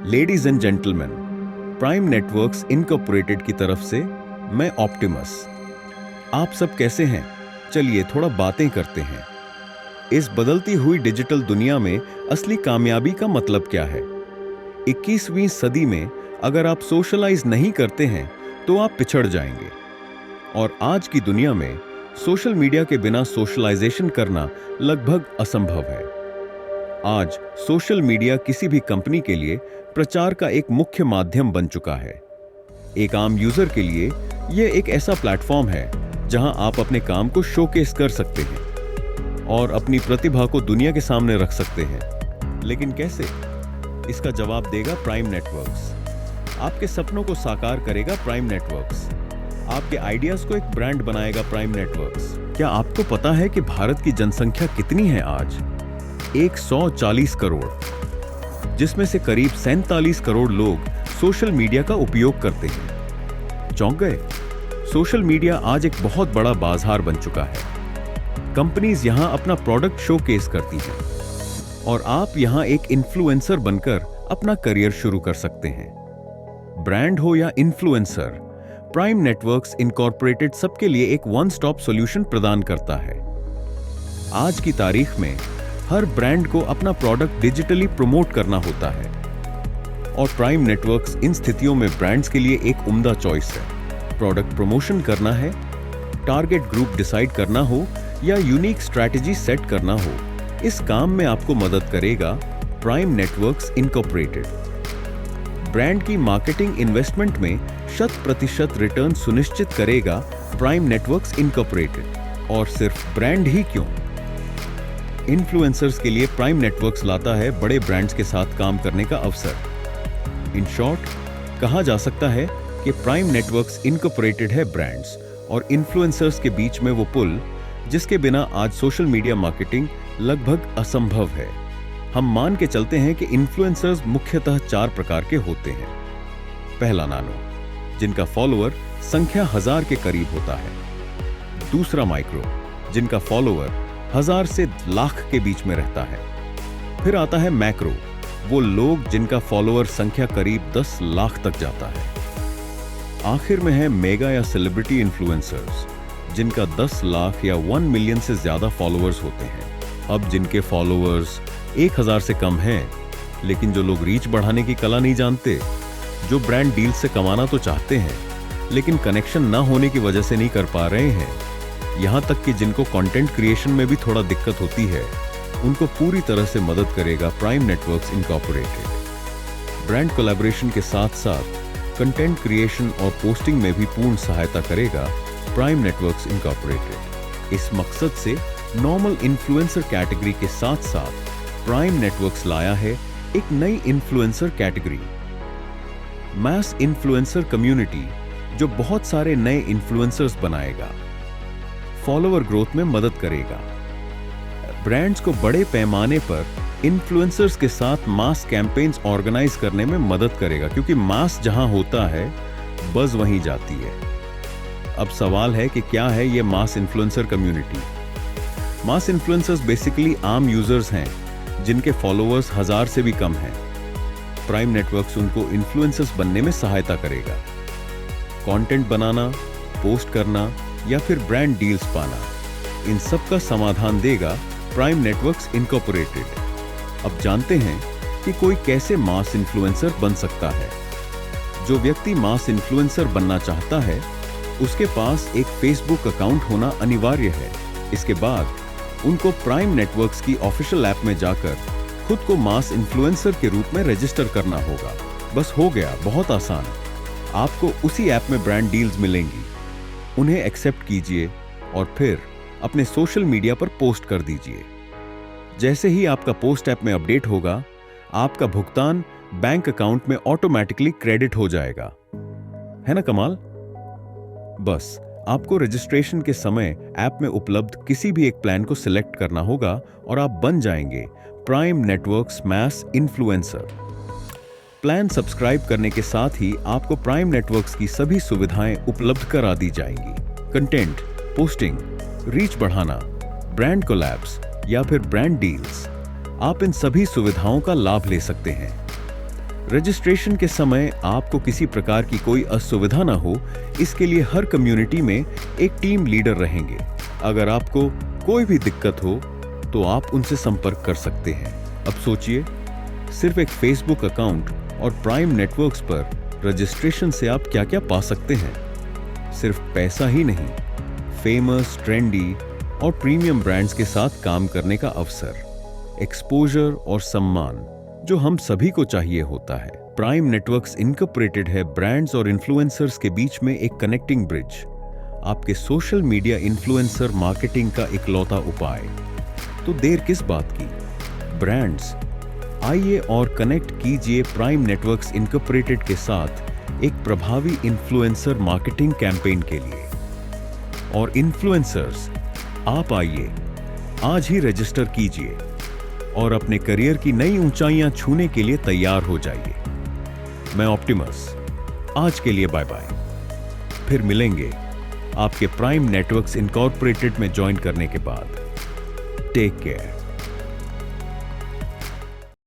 Ladies and gentleman, prime Networks incorporated की तरफ से मैं ऑप्टिमस। आप सब कैसे हैं? चलिए थोड़ा बातें करते हैं। इस बदलती हुई डिजिटल दुनिया में असली कामयाबी का मतलब क्या है? 21वीं सदी में अगर आप सोशलाइज नहीं करते हैं तो आप पिछड़ जाएंगे। और आज की दुनिया में सोशल मीडिया के बिना सोशलाइजेशन करना लगभग असंभव है। आज सोशल मीडिया किसी भी कंपनी के लिए प्रचार का एक मुख्य माध्यम बन चुका है। एक आम यूजर के लिए यह एक ऐसा प्लेटफॉर्म है जहां आप अपने काम को शोकेस कर सकते हैं और अपनी प्रतिभा को दुनिया के सामने रख सकते हैं। लेकिन कैसे? इसका जवाब देगा प्राइम नेटवर्क्स। आपके सपनों को साकार करेगा प्राइम नेटवर्क्स। आपके आइडियाज को एक ब्रांड बनाएगा प्राइम नेटवर्क्स। क्या आपको पता है कि भारत की जनसंख्या कितनी है आज? 140 करोड़, जिसमें से करीब 47 करोड़ लोग सोशल मीडिया का उपयोग करते हैं। चौंक गए? सोशल मीडिया आज एक बहुत बड़ा बाजार बन चुका है। कंपनीज यहां अपना प्रोडक्ट शोकेस करती हैं और आप यहां एक इन्फ्लुएंसर बनकर अपना करियर शुरू कर सकते हैं। ब्रांड हो या इन्फ्लुएंसर, प्राइम नेटवर्क्स इनकॉर्पोरेटेड सबके लिए एक वन स्टॉप सॉल्यूशन प्रदान करता है। आज की तारीख में हर ब्रांड को अपना प्रोडक्ट डिजिटली प्रमोट करना होता है और प्राइम नेटवर्क्स इन स्थितियों में ब्रांड्स के लिए एक उम्दा चॉइस है। प्रोडक्ट प्रमोशन करना है, टारगेट ग्रुप डिसाइड करना हो या यूनिक स्ट्रैटेजी सेट करना हो, इस काम में आपको मदद करेगा प्राइम नेटवर्क्स इनकॉर्पोरेटेड। ब्रांड की मार्केटिंग इन्वेस्टमेंट में 100% रिटर्न सुनिश्चित करेगा प्राइम नेटवर्क्स इनकॉर्पोरेटेड। और सिर्फ ब्रांड ही क्यों, इन्फ्लुएंसर्स के लिए प्राइम नेटवर्क्स लाता है बड़े ब्रांड्स के साथ काम करने का अवसर। इन शॉर्ट, कहा जा सकता है कि प्राइम नेटवर्क्स इनकॉर्पोरेटेड है ब्रांड्स और इन्फ्लुएंसर्स के बीच में वो पुल जिसके बिना आज सोशल मीडिया मार्केटिंग लगभग असंभव है। हम मान के चलते हैं कि इन्फ्लुएंसर्स मुख्यतः 4 प्रकार के होते हैं। पहला, नानो, जिनका फॉलोअर संख्या 1000 के करीब होता है। दूसरा, माइक्रो, जिनका फॉलोअर 1000 से लाख के बीच में रहता है। फिर आता है मैक्रो, वो लोग जिनका फॉलोअर संख्या करीब 10 लाख तक जाता है। आखिर में है मेगा या सेलिब्रिटी इन्फ्लुएंसर्स, जिनका 10 लाख या 1 मिलियन से ज्यादा फॉलोअर्स होते हैं। अब जिनके फॉलोअर्स 1000 से कम हैं, लेकिन जो लोग रीच बढ़ाने की कला नहीं जानते, जो ब्रांड डील से कमाना तो चाहते हैं लेकिन कनेक्शन ना होने की वजह से नहीं कर पा रहे हैं, यहां तक कि जिनको कंटेंट क्रिएशन में भी थोड़ा दिक्कत होती है, उनको पूरी तरह से मदद करेगा prime Networks incorporated. Brand collaboration के साथ साथ कंटेंट क्रिएशन और पोस्टिंग में भी पूर्ण सहायता करेगा प्राइम नेटवर्क्स इनकॉर्पोरेटेड। इस मकसद से नॉर्मल इन्फ्लुएंसर कैटेगरी के साथ साथ प्राइम नेटवर्क्स लाया है एक नई influencer category, mass influencer community, जो बहुत सारे नए इन्फ्लुएंसर्स बनाएगा, फॉलोअर ग्रोथ में मदद करेगा, ब्रांड्स को बड़े पैमाने पर इन्फ्लुएंसर्स के साथ मास कैंपेन्स ऑर्गेनाइज करने में मदद करेगा, क्योंकि मास जहां होता है बज़ वहीं जाती है। अब सवाल है कि क्या है ये मास इन्फ्लुएंसर कम्युनिटी? मास इन्फ्लुएंसर्स बेसिकली आम यूजर्स हैं जिनके फॉलोअर्स 1000 से भी कम हैं। प्राइम नेटवर्क्स उनको इन्फ्लुएंसर्स बनने में सहायता करेगा। कंटेंट बनाना, पोस्ट करना या फिर ब्रांड डील्स पाना, इन सब का समाधान देगा प्राइम नेटवर्क्स इनकॉर्पोरेटेड। अब जानते हैं कि कोई कैसे मास इन्फ्लुएंसर बन सकता है। जो व्यक्ति मास इन्फ्लुएंसर बनना चाहता है, उसके पास एक फेसबुक अकाउंट होना अनिवार्य है। इसके बाद उनको प्राइम नेटवर्क्स की ऑफिशियल ऐप में जाकर खुद को मास इन्फ्लुएंसर के रूप में रजिस्टर करना होगा। बस हो गया, बहुत आसान। आपको उसी ऐप में ब्रांड डील्स मिलेंगी, उन्हें एक्सेप्ट कीजिए और फिर अपने सोशल मीडिया पर पोस्ट कर दीजिए। जैसे ही आपका पोस्ट ऐप में अपडेट होगा, आपका भुगतान बैंक अकाउंट में ऑटोमेटिकली क्रेडिट हो जाएगा। है ना कमाल? बस आपको रजिस्ट्रेशन के समय ऐप में उपलब्ध किसी भी एक प्लान को सिलेक्ट करना होगा और आप बन जाएंगे Prime Networks mass influencer. Plan subscribe करने के साथ ही आपको प्राइम नेटवर्क्स की सभी सुविधाएं उपलब्ध करा दी जाएंगी। कंटेंट, पोस्टिंग, रीच बढ़ाना, ब्रांड कोलैब्स या फिर ब्रांड डील्स, आप इन सभी सुविधाओं का लाभ ले सकते हैं। रजिस्ट्रेशन के समय आपको किसी प्रकार की कोई असुविधा ना हो, इसके लिए हर कम्युनिटी में एक टीम लीडर रहेंगे। अगर आपको कोई भी दिक्कत हो तो आप उनसे संपर्क कर सकते हैं। अब सोचिए, सिर्फ एक फेसबुक अकाउंट और प्राइम नेटवर्क्स पर रजिस्ट्रेशन से आप क्या क्या पा सकते हैं। सिर्फ पैसा ही नहीं, फेमस, ट्रेंडी और प्रीमियम ब्रांड्स के साथ काम करने का अवसर, एक्सपोजर और सम्मान जो हम सभी को चाहिए होता है। प्राइम नेटवर्क्स इनकॉर्पोरेटेड है ब्रांड्स और इन्फ्लुएंसर्स के बीच में एक कनेक्टिंग ब्रिज, आपके सोशल मीडिया इन्फ्लुएंसर मार्केटिंग का इकलौता उपाय। तो देर किस बात की? ब्रांड्स, आइए और कनेक्ट कीजिए प्राइम नेटवर्क्स इनकॉर्पोरेटेड के साथ एक प्रभावी इन्फ्लुएंसर मार्केटिंग कैंपेन के लिए। और इन्फ्लुएंसर्स, आप आइए, आज ही रजिस्टर कीजिए और अपने करियर की नई ऊंचाइयां छूने के लिए तैयार हो जाइए। मैं ऑप्टिमस, आज के लिए बाय बाय। फिर मिलेंगे आपके प्राइम नेटवर्क्स इनकॉर्पोरेटेड में ज्वाइन करने के बाद। Take care.